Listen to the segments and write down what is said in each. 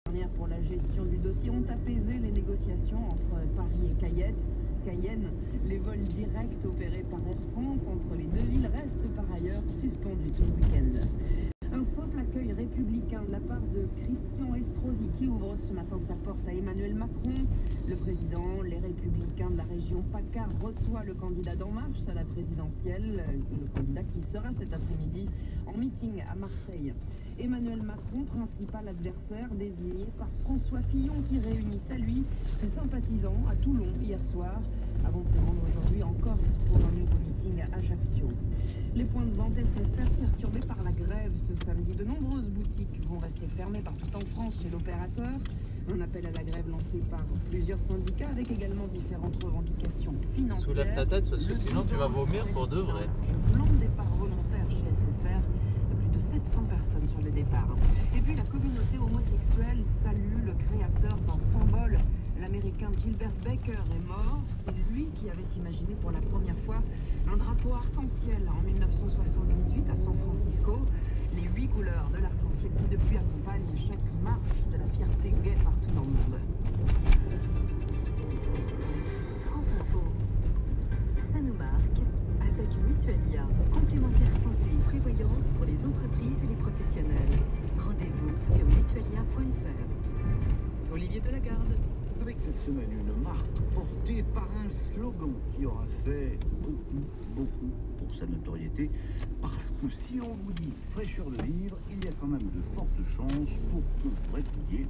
Dernière pour la gestion du dossier ont apaisé les négociations entre Paris et Cayenne. Les vols directs opérés par Air France entre les deux villes restent par ailleurs suspendus tout le week-end. Un simple accueil républicain de la part de Christian Estrosi qui ouvre ce matin sa porte à Emmanuel Macron. Le président, les républicains de la région PACA reçoit le candidat d'En Marche à la présidentielle, le candidat qui sera cet après-midi en meeting à Marseille. Emmanuel Macron, principal adversaire désigné par François Fillon qui réunissait lui ses sympathisants à Toulon hier soir avant de se rendre aujourd'hui en Corse pour un nouveau meeting à Ajaccio. Les points de vente SFR perturbés par la grève ce samedi. De nombreuses boutiques vont rester fermées partout en France chez l'opérateur. Un appel à la grève lancé par plusieurs syndicats avec également différentes revendications financières. Soulève ta tête parce que sinon tu vas vomir pour de vrai. Plan de départ volontaire chez SFR. Plus de 700 personnes sur le départ. Et puis la communauté homosexuelle salue le créateur d'un symbole. L'américain Gilbert Baker est mort. C'est lui qui avait imaginé pour la première fois un drapeau arc-en-ciel en 1978 à San Francisco. Les 8 couleurs de l'arc-en-ciel qui depuis accompagnent chaque marche de la fierté gay partout dans le monde. France Info. Ça nous marque avec Mutualia. Complémentaire santé et prévoyance pour les entreprises et les professionnels. Rendez-vous sur mutualia.fr. Olivier Delagarde. Avec cette semaine, une marque portée par un slogan qui aura fait beaucoup pour sa notoriété. Parce que si on vous dit fraîcheur de vivre, il y a quand même de fortes chances pour que vous répondiez.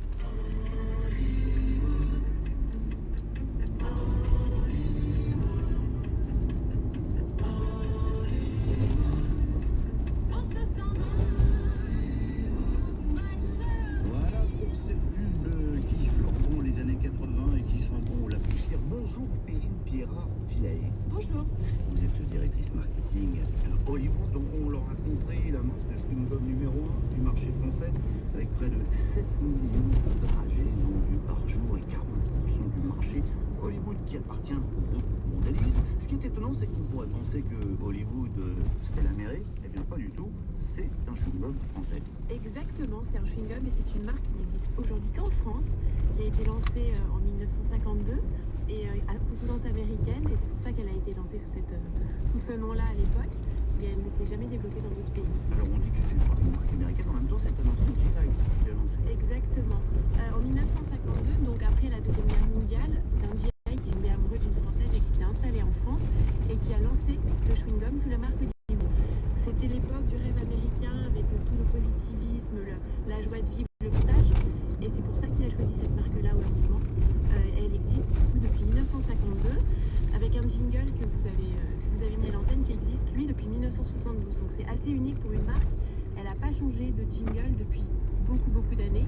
Voilà pour cette pub qui fleuront les années 80 et qui sentiront la poussière. Bonjour Perrine Pierrat-Villaet. Bonjour. Vous êtes directrice marketing à Hollywood. On l'aura compris, la marque de chewing-gum numéro 1 du marché français, avec près de 7 millions de dragées vendus par jour et 40% du marché. Hollywood qui appartient au groupe Mondelez. Ce qui est étonnant, c'est qu'on pourrait penser que Hollywood, c'est l'Amérique. Eh bien, pas du tout. C'est un chewing-gum français. Exactement, c'est un chewing-gum et c'est une marque qui n'existe aujourd'hui qu'en France, qui a été lancée en 1952 et à consonance américaine, et c'est pour ça qu'elle a été lancée sous ce nom-là à l'époque, mais elle ne s'est jamais développée dans d'autres pays. Alors on dit que c'est une marque américaine, en même temps c'est un ancien G-Lex qui l'a lancé. Exactement. En 1952, donc après la Deuxième Guerre mondiale, c'est un GI qui est tombé amoureux d'une Française et qui s'est installé en France et qui a lancé le chewing-gum sous la marque Hollywood. C'était l'époque du rêve américain avec tout le positivisme, la joie de vivre, le partage, et c'est pour ça qu'il a choisi cette marque-là au lancement. Elle existe du coup depuis 1952 avec un jingle que vous avez mis à l'antenne qui existe lui depuis 1972. Donc c'est assez unique pour une marque. Elle n'a pas changé de jingle depuis beaucoup d'années,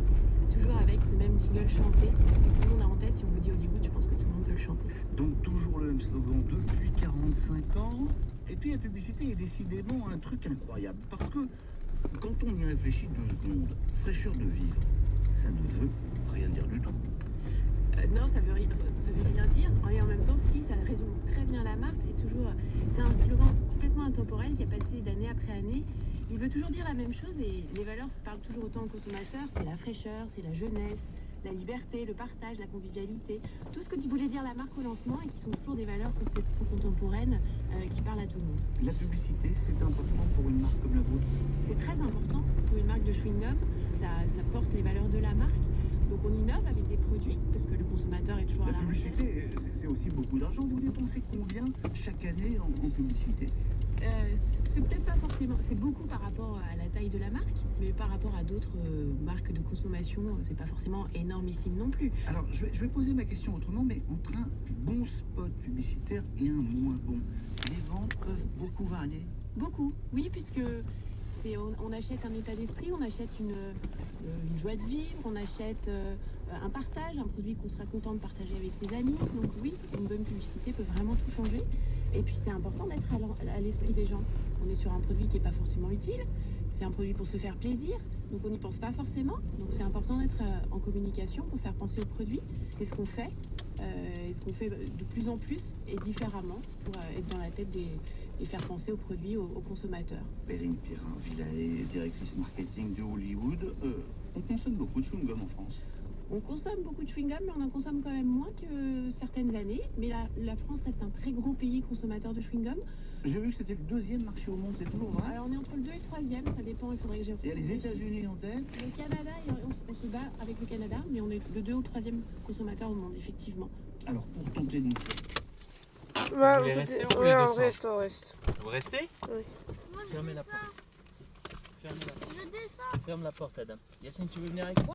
toujours avec ce même jingle chanté que tout le monde a en tête. Si on vous dit Hollywood, je pense que tout le monde peut le chanter. Donc toujours le même slogan depuis 45 ans. Et puis la publicité est décidément un truc incroyable. Parce que quand on y réfléchit 2 secondes, fraîcheur de vivre, ça ne veut rien dire du tout. Non, ça veut rien dire. Et en même temps, si, ça résume très bien la marque. C'est un slogan complètement intemporel qui a passé d'année après année. Il veut toujours dire la même chose et les valeurs parlent toujours autant aux consommateurs. C'est la fraîcheur, c'est la jeunesse, la liberté, le partage, la convivialité. Tout ce que voulait dire la marque au lancement et qui sont toujours des valeurs complètement contemporaines qui parlent à tout le monde. La publicité, c'est important pour une marque comme la vôtre. C'est très important pour une marque de chewing-gum. Ça porte les valeurs de la marque. Donc on innove avec des produits, parce que le consommateur est toujours à La la recherche. publicité, c'est aussi beaucoup d'argent. Vous dépensez combien chaque année en publicité? C'est peut-être pas forcément, c'est beaucoup par rapport à la taille de la marque, mais par rapport à d'autres marques de consommation, c'est pas forcément énormissime non plus. Alors, je vais poser ma question autrement, mais entre un bon spot publicitaire et un moins bon, les ventes peuvent beaucoup varier. Beaucoup, oui, puisque on achète un état d'esprit, on achète une joie de vivre, on achète un partage, un produit qu'on sera content de partager avec ses amis. Donc oui, une bonne publicité peut vraiment tout changer. Et puis c'est important d'être à l'esprit des gens. On est sur un produit qui n'est pas forcément utile, c'est un produit pour se faire plaisir, donc on n'y pense pas forcément. Donc c'est important d'être en communication pour faire penser au produit. C'est ce qu'on fait, et ce qu'on fait de plus en plus et différemment pour être dans la tête et faire penser au produit, aux consommateurs. Perrine Pierrat-Villaet, directrice marketing de Hollywood. On consomme beaucoup de chewing-gum en France. On consomme beaucoup de chewing-gum, mais on en consomme quand même moins que certaines années. Mais la France reste un très gros pays consommateur de chewing-gum. J'ai vu que c'était le 2e marché au monde, c'est toujours vrai. Alors on est entre le 2 et le 3e, ça dépend, il faudrait que j'ai... Il y a les États-Unis en tête. Le Canada, on se bat avec le Canada, mais on est le 2 ou 3e consommateur au monde, effectivement. Alors pour tenter de nous Vous voulez rester ou vous voulez on descendre? reste, on reste. Vous restez? Oui. Fermez la porte. Ferme la porte, Adam. Yacine, tu veux venir avec moi?